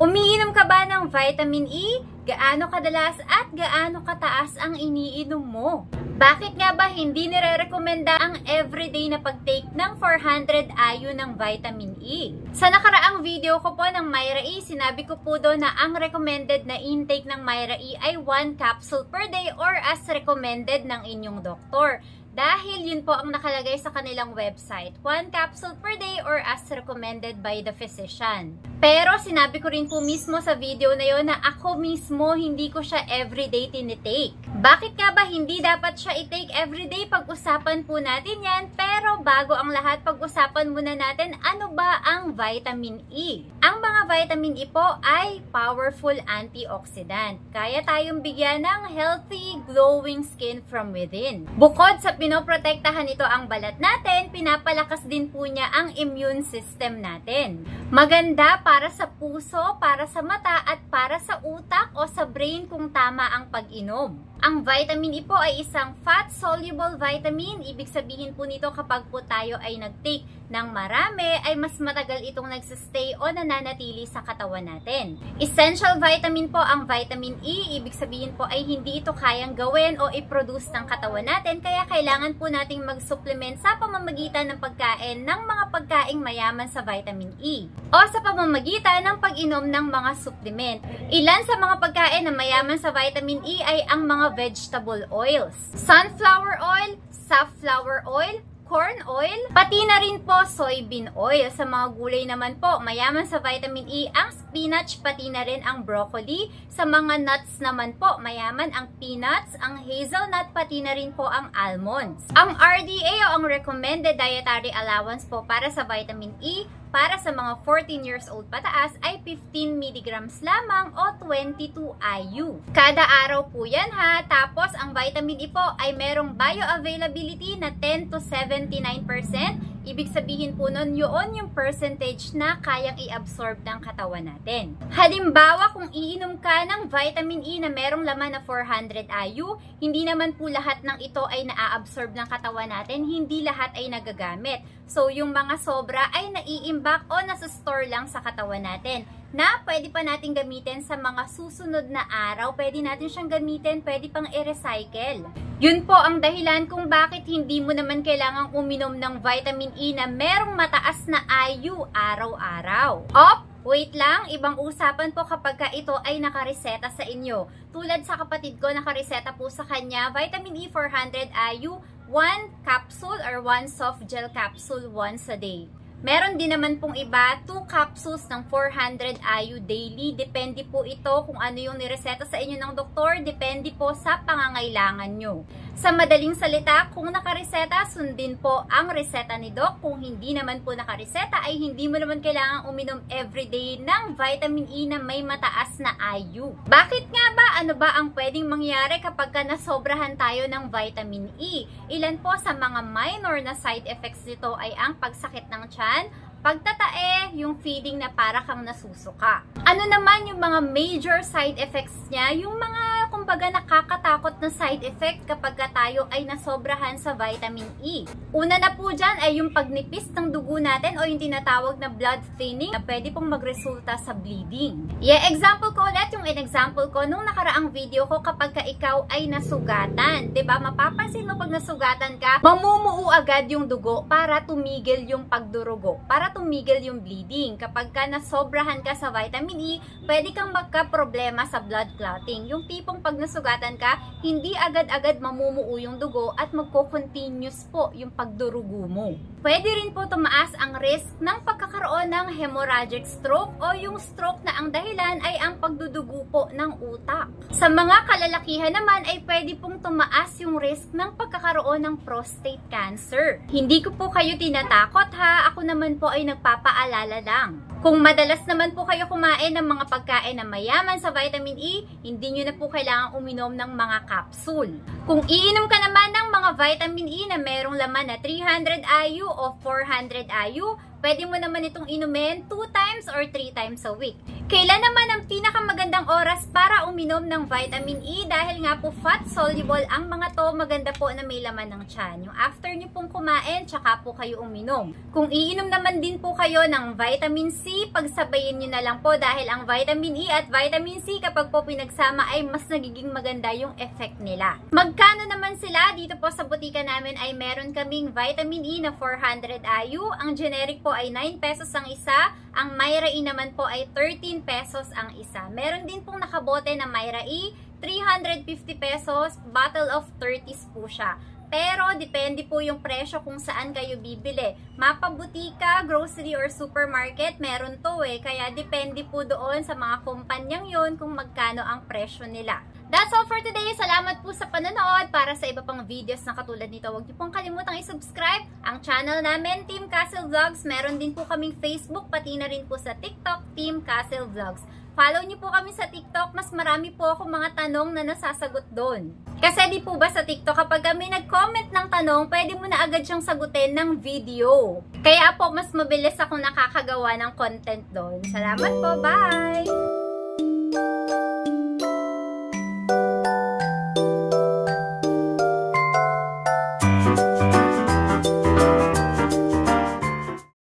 Umiinom ka ba ng vitamin E? Gaano kadalas at gaano kataas ang iniinom mo? Bakit nga ba hindi nire-rekomenda ang everyday na pag-take ng 400 IU ng vitamin E? Sa nakaraang video ko po ng Myra E, sinabi ko po doon na ang recommended na intake ng Myra E ay 1 capsule per day or as recommended ng inyong doktor. Dahil yun po ang nakalagay sa kanilang website, 1 capsule per day or as recommended by the physician. Pero sinabi ko rin po mismo sa video na yun na ako mismo hindi ko siya everyday tinitake. Bakit nga ba hindi dapat siya i-take everyday? Pag-usapan po natin yan. Pero bago ang lahat, pag-usapan muna natin ano ba ang vitamin E. Ang mga vitamin E po ay powerful antioxidant. Kaya tayong bigyan ng healthy, glowing skin from within. Bukod sa pinoprotektahan ito ang balat natin, pinapalakas din po niya ang immune system natin. Maganda para sa puso, para sa mata, at para sa utak o sa brain kung tama ang pag-inom. Ang vitamin E po ay isang fat-soluble vitamin. Ibig sabihin po nito kapag po tayo ay nag-take ng marami, ay mas matagal itong nagsistay o nananatili sa katawan natin. Essential vitamin po ang vitamin E. Ibig sabihin po ay hindi ito kayang gawin o i-produce ng katawan natin. Kaya kailangan po nating mag-supplement sa pamamagitan ng pagkain ng mga pagkaing mayaman sa vitamin E. O sa pamamagitan ng pag-inom ng mga supplement. Ilan sa mga pagkain na mayaman sa vitamin E ay ang mga vegetable oils. Sunflower oil, safflower oil, corn oil, pati na rin po soybean oil. Sa mga gulay naman po, mayaman sa vitamin E ang spinach, pati na rin ang broccoli. Sa mga nuts naman po, mayaman ang peanuts, ang hazelnut, pati na rin po ang almonds. Ang RDA o ang Recommended Dietary Allowance po para sa vitamin E, para sa mga 14 years old pataas ay 15 mg lamang o 22 IU. Kada araw po yan ha. Tapos ang vitamin E po ay merong bioavailability na 10 to 79%. Ibig sabihin po nun, yun yung percentage na kayang i-absorb ng katawan natin. Halimbawa, kung iinom ka ng vitamin E na merong laman na 400 IU, hindi naman po lahat ng ito ay na-absorb ng katawan natin, hindi lahat ay nagagamit. So, yung mga sobra ay naiimbak o nasa-store lang sa katawan natin na pwede pa natin gamitin sa mga susunod na araw. Pwede natin siyang gamitin, pwede pang i-recycle. Yun po ang dahilan kung bakit hindi mo naman kailangang uminom ng vitamin E na merong mataas na IU araw-araw. Wait lang, ibang usapan po kapag ka ito ay nakareseta sa inyo. Tulad sa kapatid ko, nakareseta po sa kanya, vitamin E 400 IU, 1 capsule or 1 soft gel capsule once a day. Meron din naman pong iba, 2 capsules ng 400 IU daily. Depende po ito kung ano yung nireseta sa inyo ng doktor. Depende po sa pangangailangan nyo. Sa madaling salita, kung nakareseta, sundin po ang reseta ni Doc. Kung hindi naman po nakareseta, ay hindi mo naman kailangang uminom everyday ng vitamin E na may mataas na IU. Bakit nga ba? Ano ba ang pwedeng mangyari kapag nasobrahan tayo ng vitamin E? Ilan po sa mga minor na side effects nito ay ang pagsakit ng tiyan, pagtatae, yung feeling na para kang nasusuka. Ano naman yung mga major side effects niya? Yung mga, kumbaga, nakakatakot na side effect kapag tayo ay nasobrahan sa vitamin E. Una na po dyan ay yung pagnipis ng dugo natin o yung tinatawag na blood thinning na pwede pong magresulta sa bleeding. Example ko ulit yung in-example ko nung nakaraang video ko kapag ka ikaw ay nasugatan. Diba? Mapapansin mo pag nasugatan ka, mamumuo agad yung dugo para tumigil yung pagdurugo, para tumigil yung bleeding. Kapag ka nasobrahan ka sa vitamin E, pwede kang magka-problema sa blood clotting. Yung tipong pag nasugatan ka, hindi agad-agad mamumuo yung dugo at magko-continuous po yung pagdurugo mo. Pwede rin po tumaas ang risk ng pagkakaroon ng hemorrhagic stroke o yung stroke na ang dahilan ay ang pagdudugo po ng utak. Sa mga kalalakihan naman ay pwede pong tumaas yung risk ng pagkakaroon ng prostate cancer. Hindi ko po kayo tinatakot ha, ako naman po ay nagpapaalala lang. Kung madalas naman po kayo kumain ng mga pagkain na mayaman sa vitamin E, hindi nyo na po kailangang uminom ng mga capsule. Kung iinom ka naman ng mga vitamin E na merong laman na 300 IU o 400 IU, pwede mo naman itong inumin 2 times or 3 times a week. Kailan naman ang pinakamagandang oras para uminom ng vitamin E? Dahil nga po fat soluble ang mga to, maganda po na may laman ng tiyan. Yung after nyo pong kumain, tsaka po kayo uminom. Kung iinom naman din po kayo ng vitamin C, pagsabayin nyo na lang po dahil ang vitamin E at vitamin C kapag po pinagsama ay mas nagiging maganda yung effect nila. Magkano naman sila? Dito po sa butika namin ay meron kaming vitamin E na 400 IU. Ang generic po ay 9 pesos ang isa. Ang Myra E naman po ay 13 pesos ang isa. Meron din pong nakabote na Myra E, 350 pesos, bottle of 30s po siya. Pero, depende po yung presyo kung saan kayo bibili. Mapabutika, grocery, or supermarket, meron to Kaya, depende po doon sa mga kumpanyang yon kung magkano ang presyo nila. That's all for today. Salamat po sa panonood. Para sa iba pang videos na katulad nito, huwag niyo pong kalimutang i-subscribe ang channel namin, Team Castle Vlogs. Meron din po kaming Facebook, pati na rin po sa TikTok, Team Castle Vlogs. Follow niyo po kami sa TikTok. Mas marami po ako mga tanong na nasasagot doon. Kasi di po ba sa TikTok, kapag kami nag-comment ng tanong, pwede mo na agad siyang sagutin ng video. Kaya po, mas mabilis ako nakakagawa ng content doon. Salamat po. Bye!